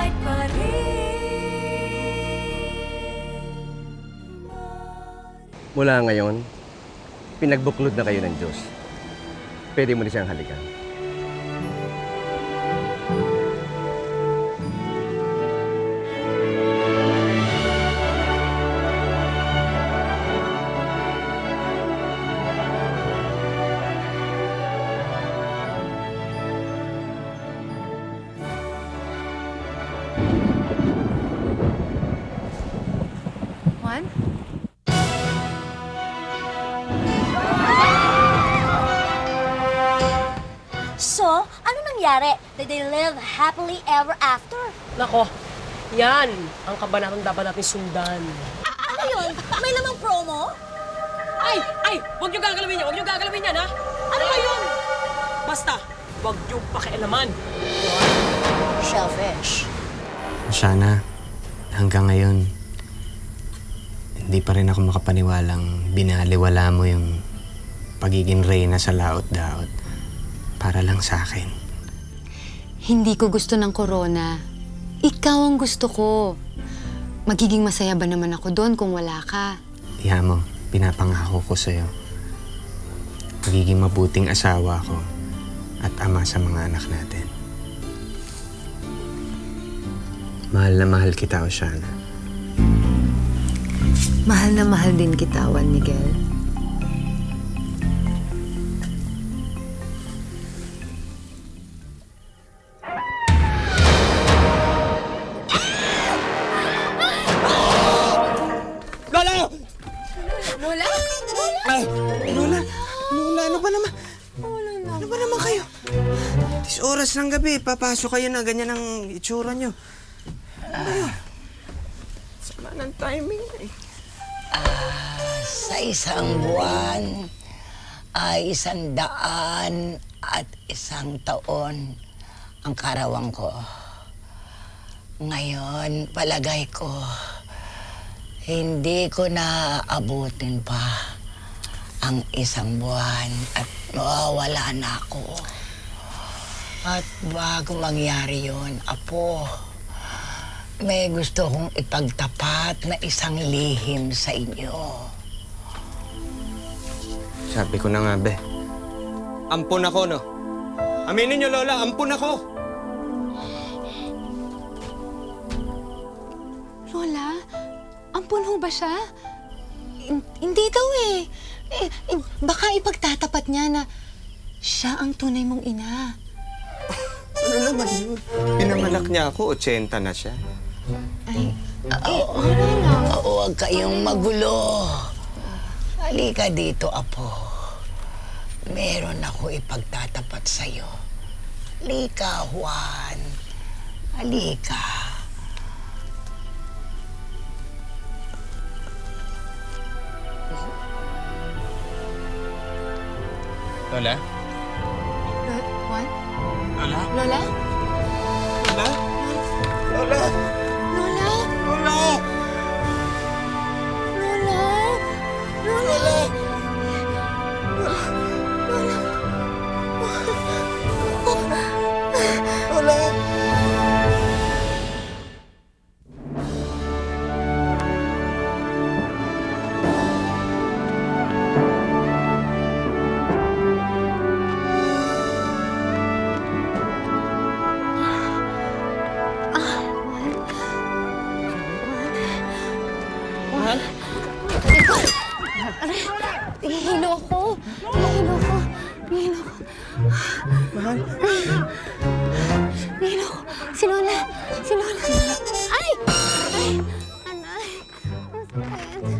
Alright pa rin. Mula ngayon, pinagbuklod na kayo ng Diyos. Pwede mo na siyang halikan. Juan? So, ano nangyari? Did they live happily ever after? Nako, yan ang kabanatang dapat natin sundan. Ano yun? May lamang promo? Ay! Ay! Huwag niyo gagalawin yan! Huwag niyo gagalawin yan, ha? Ano ba yun? Basta, huwag niyo pakialaman. Shellfish. Sana, hanggang ngayon, hindi pa rin ako makapaniwalang binaliwala mo yung pagiging reyna sa laot-daot para lang sa akin. Hindi ko gusto ng corona. Ikaw ang gusto ko. Magiging masaya ba naman ako doon kung wala ka? Iha mo, pinapangako ko sa'yo. Magiging mabuting asawa ko at ama sa mga anak natin. Mahal na mahal kita, Oceana. Mahal na mahal din kita, Juan Miguel. Lola! Lola? Ay, Lola! Lola, ano ba naman? Ano ba naman kayo? 10 oras ng gabi, papasok kayo na ganyan ang itsura nyo. Ano ba yun? Sama ng timing eh. Sa isang buwan ay 100 at 1 taon ang karawang ko. Ngayon, palagay ko, hindi ko na aabutin pa ang 1 buwan at mawawala na ako. At bago mangyari yun, Apo, may gusto kong ipagtapat na isang lihim sa inyo. Sabi ko na nga, be. Ampun ako, no? Aminin niyo, Lola, ampun ako! Lola? Ampun ho ba siya? Hindi daw eh. Baka ipagtatapat niya na siya ang tunay mong ina. Ano naman yun? Pinamalak niya ako, 80 na siya. Ay, Wala na. Huwag kayong magulo. Halika dito, Apo. Meron ako ipagtatapat sa'yo. Halika, Juan. Halika. Lola? Juan? Lola? Lola? Lola? Lola? Lola? Lola? Lola? Lola? Lola? Mahal? Hihilo ako. Hihilo ako. Hihilo ako. Mahal? Hihilo ako. Si Lola. Si Lola. Ay! Ay! Anay. Masakit.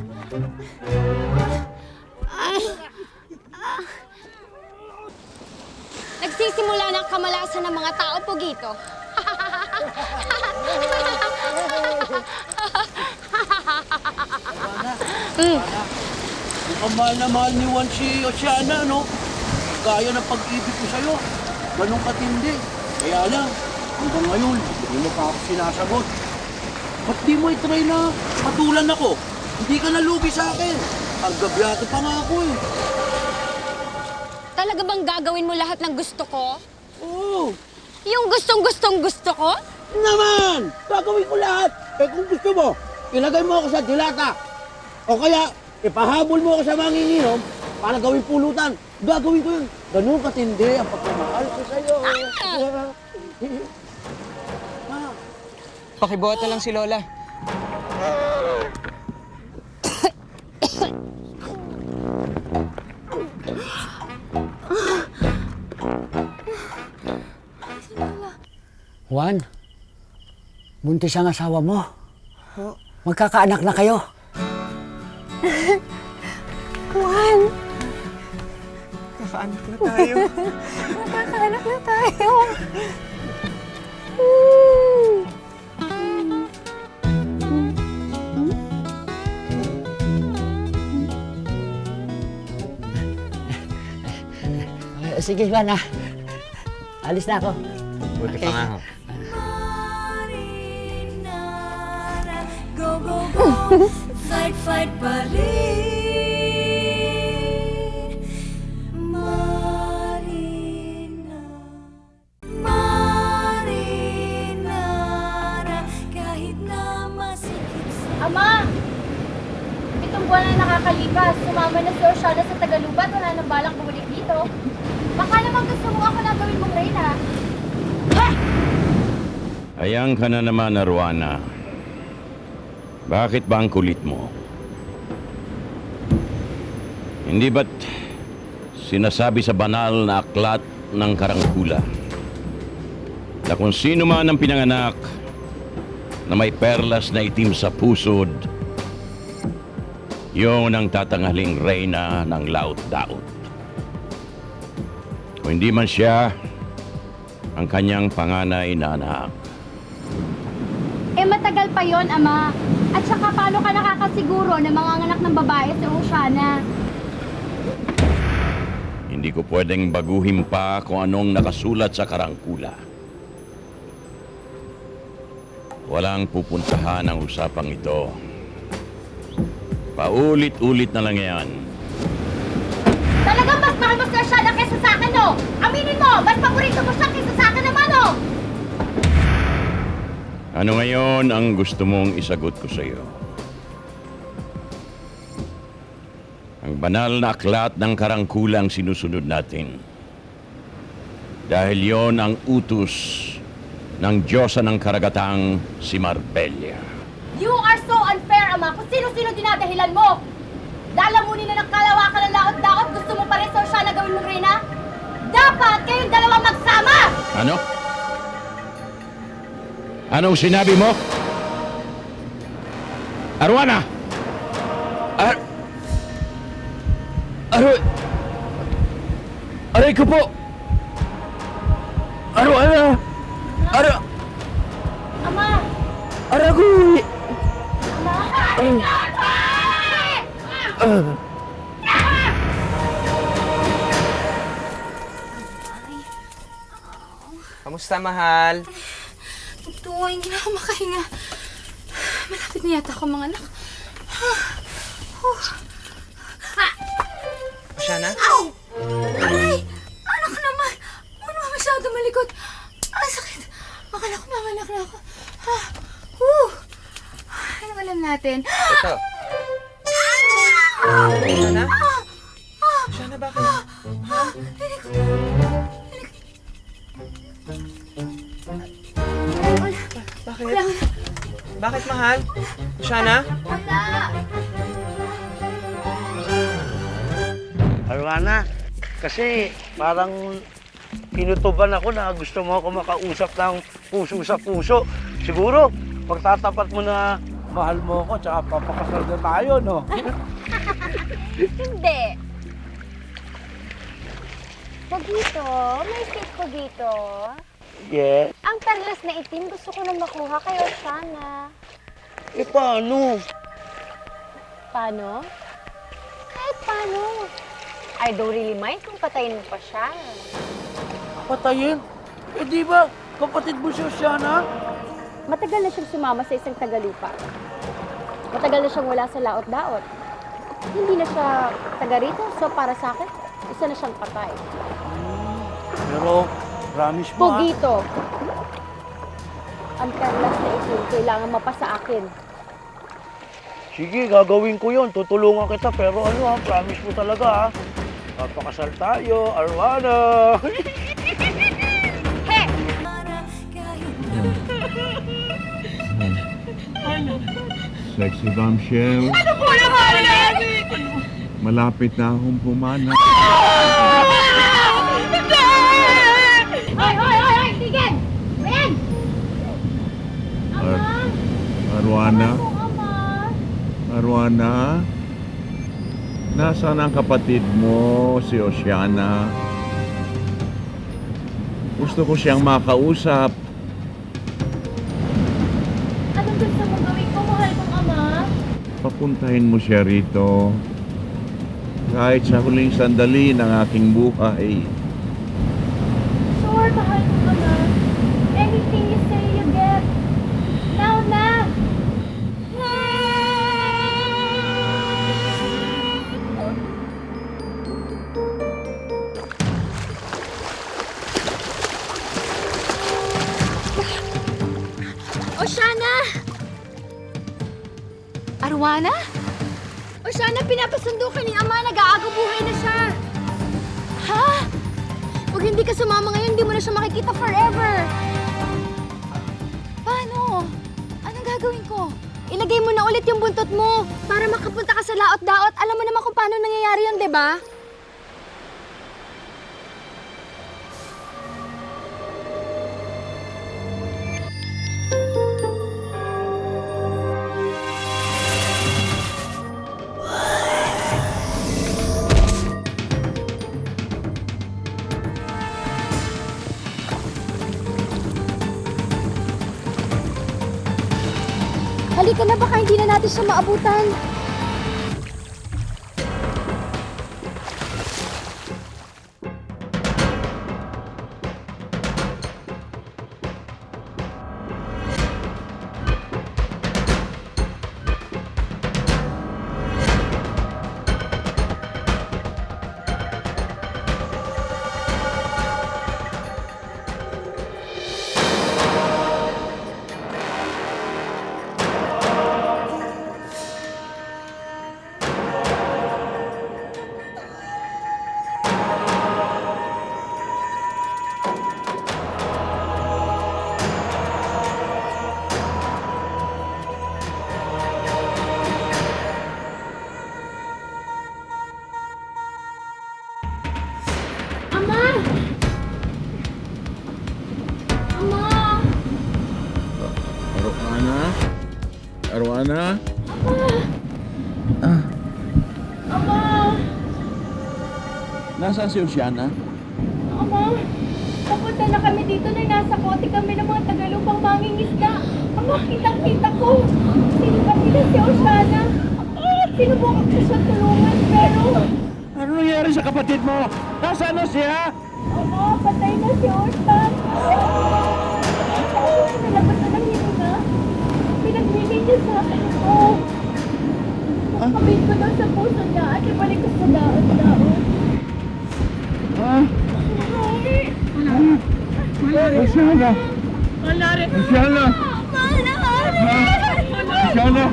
Ay! Nagsisimula na ang kamalasan ng mga tao, Pugito. Ang mahal na mahal ni Juan si Oceana, no? Gaya ng pag-ibig ko sa'yo. Ganong katindi. Kaya lang, hanggang ngayon, hindi mo pa ako sinasagot. Ba't di mo itry na patulan ako? Hindi ka nalugi sa akin. Ang gabyado pa nga ako eh. Talaga bang gagawin mo lahat ng gusto ko? Oo, Yung gustong-gustong gusto ko? naman! gagawin ko lahat. Eh kung gusto mo, ilagay mo ako sa dilata. O kaya, ipahabol mo ako sa manginginom para gawing pulutan. Gagawin ko yun. Ganun katindi ang pagmamahal ko sa'yo. Pakibuhat na lang si Lola. Juan, buntis ang asawa mo. Magkakaanak na kayo. Juan, Kakaanak na tayo. nakakaanak na tayo. Sige, Juan, ha. Alis na ako. Buti pa nga ho. Marinara, go, go, go. Fight, fight pa rin. Marinara, kahit na masikip sa... Ama! Itong buwan na nakakalipas, sumama na si Oceana sa Tagalubat. Wala nang balak bumalik dito. Baka naman gusto mo ako na gawin mong reyna. Ayan ka na naman, Arwana. Bakit ba ang kulit mo? Hindi ba't sinasabi sa banal na aklat ng karangkula na kung sino man ang pinanganak na may perlas na itim sa pusod, yun ang tatanghaling reyna ng laot-daot. Kung hindi man siya ang kanyang panganay na anak. Eh matagal pa yon, Ama. At saka paano ka nakakasiguro na manganganak ng babae si Oceana? Hindi ko pwedeng baguhin pa kung anong nakasulat sa karangkula. Walang pupuntahan ang usapang ito. Paulit-ulit na lang yan. Talagang mas mahal mo si Oceana kaysa sa akin, no? Aminin mo, mas paborito mo siya kaysa sa akin naman, no? Ano ngayon ang gusto mong isagot ko sa iyo? Ang banal na aklat ng karangkulang sinusunod natin. Dahil yon ang utos ng Diyosa ng Karagatang si Marbella. You are so unfair, Ama. Kung sino-sino dinadahilan mo. Lalamunin na ng kalawakan ng laot-daot, gusto mo pa rin si Oceana gawin mong reyna? Dapat kayong dalawang magsama! Ano? Anong sinabi mo? Arwana! Aray ko po! Arwana! Ama! Aragoy! Kamusta, mahal? Ito, hindi na ako makahinga. Malapit na yata ako, mga anak. Oceana? Aray! Anak naman! Huwag naman masyado malikot. Ay, sakit. Akala ko manganak na ako. Ano alam natin? Ito. Oceana? Oceana, bakit? Bakit? Bakit, mahal? Oceana? Arwana, kasi parang pinutuban ako na gusto mo ako makausap ng puso sa puso. Siguro, pagtatapat mo na mahal mo ako, tsaka papakasal na tayo, no? Hindi. Pogito, may seat Pogito. Yeah. Ang perlas na itim, gusto ko nang makuha kay Oceana. Eh, paano? Paano? Kahit paano. I don't really mind kung patayin mo pa siya. Patayin? Eh, di ba kapatid mo si Oceana? Matagal na siyang sumama sa isang tagalupa. Matagal na siyang wala sa laot-daot. Hindi na siya taga rito, so para sa akin, isa na siyang patay. Pero, promise mo, Pogito, ang perlas na ito kailangan mapasa akin. Sige, gagawin ko yun. Tutulungan kita. Pero promise mo talaga ha. Papakasal tayo, Arwana. Sexy bombshell. Ano po naman yan? Malapit na akong pumana. Hoy! Tigil! Ayan! Arwana? Ama! Arwana? Nasaan ang kapatid mo, si Oceana? Gusto ko siyang makausap. Anong gusto mo gawin ko, mahal kong ama? Papuntahin mo siya rito. Kahit sa huling sandali ng aking buhay. Sure, mahal kong ama. Anything you say, you get. Now na! Oceana! Arwana? Oceana, pinapasundo ka ni Ama. Nag-aago buhay na siya. Ha? Pag hindi ka sumama ngayon, hindi mo na siya makikita forever. Paano? Anong gagawin ko? Ilagay mo na ulit yung buntot mo para makapunta ka sa laot-daot. Alam mo naman kung paano nangyayari yun, di ba? Halika na, baka hindi na natin siya maabutan. Ama! Ama! Arwana? Arwana? Ama! Nasaan si Oceana? Ama! Papunta na kami dito na nasa kote kami ng mga tagalupang mangingisda. Ama, kitang-kita ko. Sino kanila si Oceana? Sinubukan ko siya tulungan pero... Ano nangyari sa kapatid mo? Nasaan na siya? Ama, patay na si Ocean. Nalabas na ng hininga. Pinagbigay niya sa akin ako. Nakabit ko daw sa puso niya at ibalik ko sa daon-daon. Oceana! Oceana! Mahal na, Oceana!